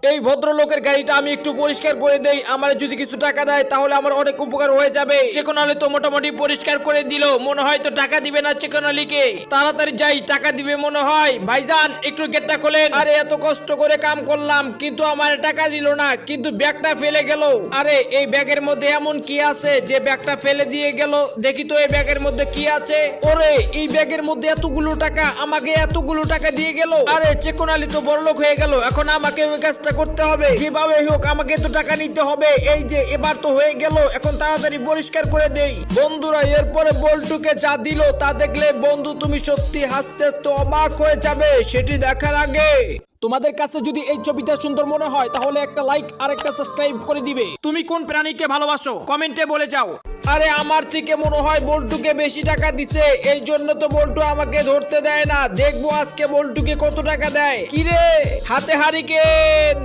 এই ভদ্রলোকের গাড়িটা আমি একটু পরিষ্কার করে দেই, আমার যদি কিছু টাকা দেয় তাহলে আমার অনেক উপকার হয়ে যাবে। চিকন আলী তো মোটামুটি পরিষ্কার করে দিল, মনে হয় তো টাকা দিবে না চিকন আলীকে। তাড়াতাড়ি যাই, টাকা দিবে মনে হয়। ভাইজান একটু গেটটা খোলেন। আরে এত কষ্ট করে কাম করলাম কিন্তু আমার টাকা দিল না, কিন্তু ব্যাগটা ফেলে গেল। আরে এই ব্যাগের মধ্যে এমন কি আছে যে ব্যাগটা ফেলে দিয়ে গেল? দেখি তো এই ব্যাগের মধ্যে কি আছে। ওরে এই ব্যাগের মধ্যে এতগুলো টাকা, আমাকে এতগুলো টাকা দিয়ে গেল। আরে চিকন আলী তো বড়লোক হয়ে গেল, এখন আমাকে ওই কাজটা করতে হবে, যেভাবে হোক আমাকে তো টাকা নিতে হবে। এই যে এবার তো হয়ে গেল, এখন তাড়াতাড়ি পরিষ্কার করে দেই। বন্ধুরা এরপরে বল্টুকে যা দিল তা দেখলে বন্ধু তুমি সত্যি হাসতে তো অবাক হয়ে যাবে। সেটি দেখার আগে তোমাদের কাছে যদি এই ছবিটা সুন্দর মনে হয় তাহলে একটা লাইক আর একটা সাবস্ক্রাইব করে দিবে। তুমি কোন প্রাণীকে ভালোবাসো কমেন্টে বলে যাও। আরে আমার থেকে মনে হয় বল্টুকে বেশি টাকা দিছে, এই জন্য তো বল্টু আমাকে ধরতে দেয় না। দেখবো আজকে বল্টুকে কত টাকা দেয়। কিরে হাতে হারিকেন।